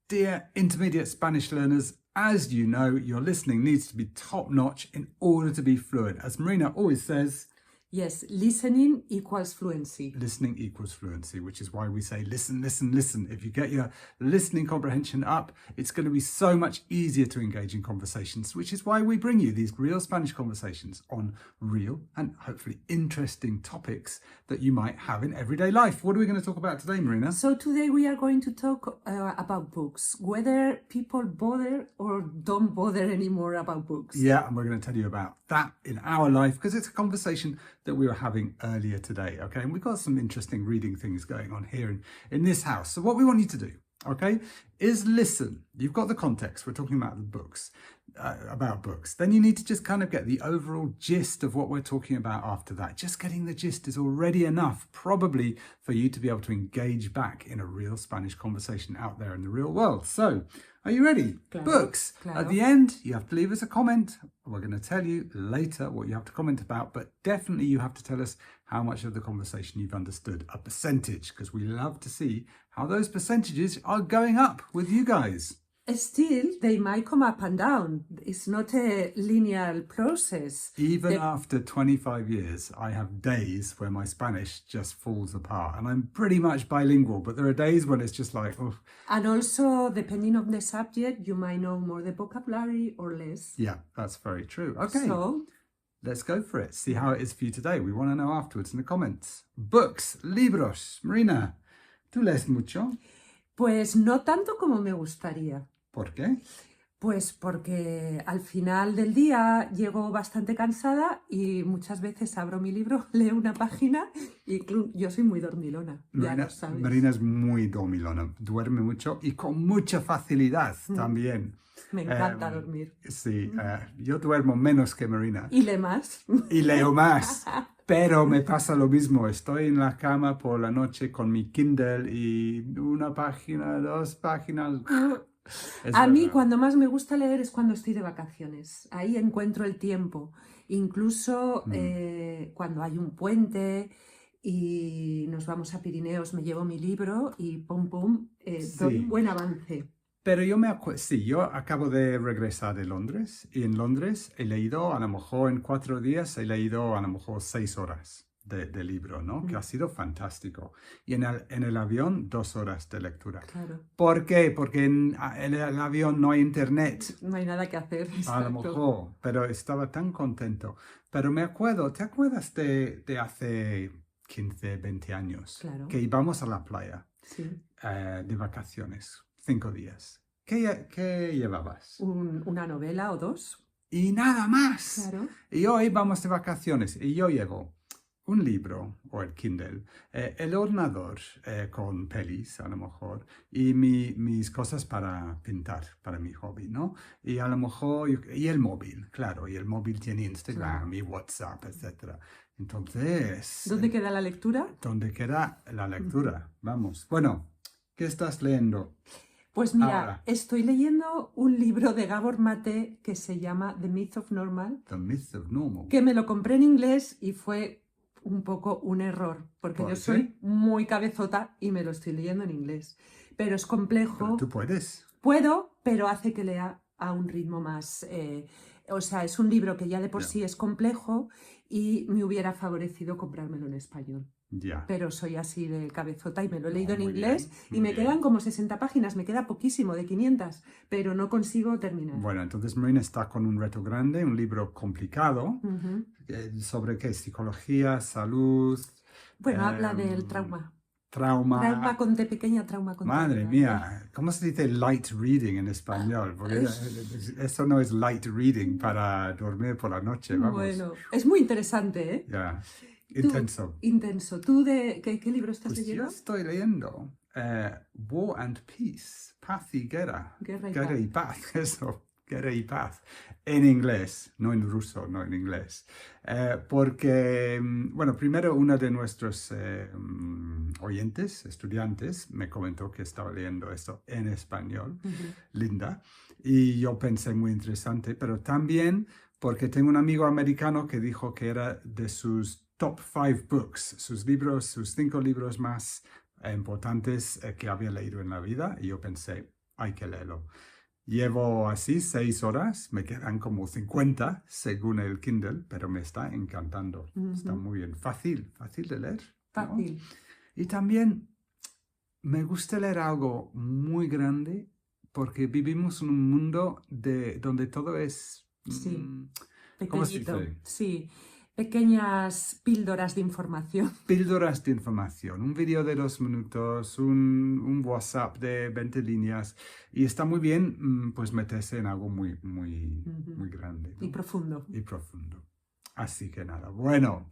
Dear intermediate Spanish learners, as you know, your listening needs to be top-notch in order to be fluent. As Marina always says, yes, listening equals fluency. Listening equals fluency, which is why we say listen, listen, listen. If you get your listening comprehension up, it's going to be so much easier to engage in conversations, which is why we bring you these real Spanish conversations on real and hopefully interesting topics that you might have in everyday life. What are we going to talk about today, Marina? So today we are going to talk about books, whether people bother or don't bother anymore about books. Yeah, and we're going to tell you about that in our life because it's a conversation that we were having earlier today, okay? And we've got some interesting reading things going on here in this house. So what we want you to do, okay, is listen. You've got the context. We're talking about the books, Then you need to just kind of get the overall gist of what we're talking about after that. Just getting the gist is already enough, probably, for you to be able to engage back in a real Spanish conversation out there in the real world. So, are you ready? Claro, Books. claro. At the end, you have to leave us a comment. We're going to tell you later what you have to comment about, but definitely you have to tell us how much of the conversation you've understood, a percentage, because we love to see how those percentages are going up with you guys. Still, they might come up and down. It's not a linear process. Even after 25 years, I have days where my Spanish just falls apart. And I'm pretty much bilingual, but there are days when it's just like, oh. And also, depending on the subject, you might know more the vocabulary or less. Yeah, that's very true. Okay, So, let's go for it. See how it is for you today. We want to know afterwards in the comments. Books, libros. Marina, ¿tú lees mucho? pues no tanto como me gustaría. ¿Por qué? Pues porque al final del día llego bastante cansada y muchas veces abro mi libro, leo una página y yo soy muy dormilona, ya lo sabes. Marina es muy dormilona, duerme mucho y con mucha facilidad también. Me encanta dormir. Sí, yo duermo menos que Marina. Y leo más. Y leo más. Pero me pasa lo mismo, estoy en la cama por la noche con mi Kindle y una página, dos páginas. A mí cuando más me gusta leer es cuando estoy de vacaciones. Ahí encuentro el tiempo. Incluso cuando hay un puente y nos vamos a Pirineos, me llevo mi libro y pum pum, doy un buen avance. Pero yo me acuerdo, sí, yo acabo de regresar de Londres y en Londres he leído, a lo mejor en 4 días, he leído a lo mejor 6 horas de libro, ¿no? Que ha sido fantástico. Y en el avión, 2 horas de lectura. Claro. ¿Por qué? Porque en el avión no hay internet. No hay nada que hacer. A lo mejor, pero estaba tan contento. Pero me acuerdo, ¿te acuerdas de hace 15, 20 años? Claro. Que íbamos a la playa Sí. de vacaciones, 5 días. ¿Qué llevabas? Una novela o 2. Y nada más. Claro. Y hoy vamos de vacaciones y yo llevo un libro o el Kindle, el ordenador con pelis a lo mejor y mis cosas para pintar, para mi hobby, ¿no? Y a lo mejor, y el móvil, claro, y el móvil tiene Instagram y WhatsApp, etc. Entonces... ¿Dónde queda la lectura? ¿Dónde queda la lectura? Vamos. Bueno, ¿qué estás leyendo? Pues mira, Ahora. estoy leyendo un libro de Gabor Mate que se llama The Myth of Normal, The Myth of Normal. que me lo compré en inglés y fue un poco un error, porque ¿Por yo qué? soy muy cabezota y me lo estoy leyendo en inglés. Pero es complejo. Pero tú puedes. Puedo, pero hace que lea a un ritmo más... o sea, es un libro que ya de por sí es complejo y me hubiera favorecido comprármelo en español. Ya. Pero soy así de cabezota y me lo he leído en muy inglés bien, y muy me bien. quedan como 60 páginas, me queda poquísimo, de 500, pero no consigo terminar. Bueno, entonces Marina está con un reto grande, un libro complicado. Ujú. ¿Sobre qué? Psicología, salud... Bueno, habla del trauma. Trauma. Trauma con T pequeña, trauma con T Madre grande. mía, ¿cómo se dice light reading en español? Porque eso no es light reading para dormir por la noche, vamos. Bueno, es muy interesante, ¿eh? Ya, Tú- intenso. Intenso. ¿Tú qué libro estás Pues yo leyendo? estoy leyendo War and Peace, Paz y Guerra. Guerra y Paz, eso, Guerra y Paz. En inglés, no en ruso, no en inglés. Porque, bueno, primero uno de nuestros oyentes, estudiantes, me comentó que estaba leyendo esto en español, Linda, y yo pensé muy interesante, pero también porque tengo un amigo americano que dijo que era de sus top 5 books, sus 5 libros más importantes que había leído en la vida, y yo pensé, hay que leerlo. Llevo así 6 horas, me quedan como 50 según el Kindle, pero me está encantando. Está muy bien, fácil de leer, ¿no? Fácil. Y también me gusta leer algo muy grande porque vivimos en un mundo donde todo es... Sí, ¿cómo se pequeñito. dice? Sí, pequeñas píldoras de información. Píldoras de información, un vídeo de 2 minutos, un WhatsApp de 20 líneas y está muy bien pues meterse en algo muy grande, ¿no? Y profundo. Y profundo. Así que nada, bueno,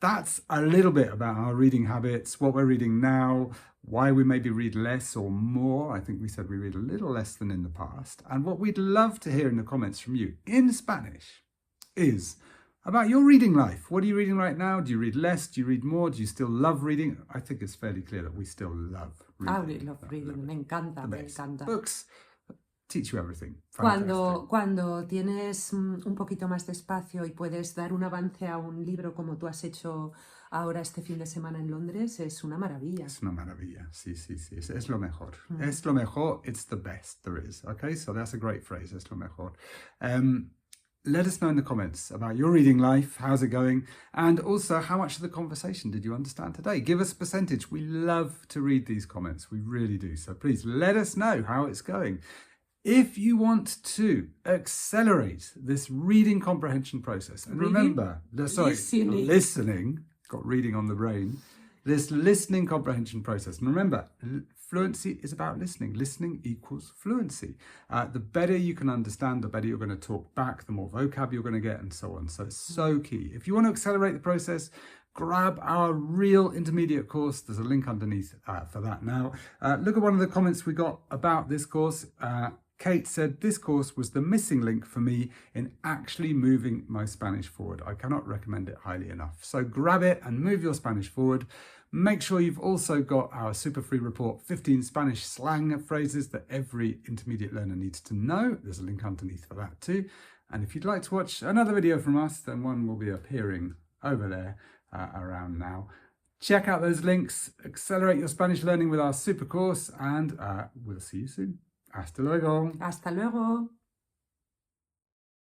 that's a little bit about our reading habits, what we're reading now, why we maybe read less or more. I think we said we read a little less than in the past. And what we'd love to hear in the comments from you in Spanish is about your reading life. What are you reading right now? Do you read less? Do you read more? Do you still love reading? I think it's fairly clear that we still love reading. We love reading. Me encanta, me encanta. Books teach you everything. Cuando tienes un poquito más de espacio y puedes dar un avance a un libro como tú has hecho ahora este fin de semana en Londres, es una maravilla. Es una maravilla, sí. Es lo mejor. Es lo mejor, it's the best there is. Okay, so that's a great phrase, es lo mejor. Let us know in the comments about your reading life, how's it going, and also how much of the conversation did you understand today? Give us a percentage. We love to read these comments, we really do. So please let us know how it's going. If you want to accelerate this reading comprehension process, and remember, listening, got reading on the brain, this listening comprehension process. And remember, fluency is about listening. Listening equals fluency. The better you can understand, the better you're going to talk back, the more vocab you're going to get, and so on. So it's so key. If you want to accelerate the process, grab our real intermediate course. There's a link underneath for that now. Look at one of the comments we got about this course. Kate said, this course was the missing link for me in actually moving my Spanish forward. I cannot recommend it highly enough. So grab it and move your Spanish forward. Make sure you've also got our super free report, 15 Spanish slang phrases that every intermediate learner needs to know. There's a link underneath for that too. And if you'd like to watch another video from us, then one will be appearing over there around now. Check out those links, accelerate your Spanish learning with our super course, and we'll see you soon. Hasta luego. Hasta luego.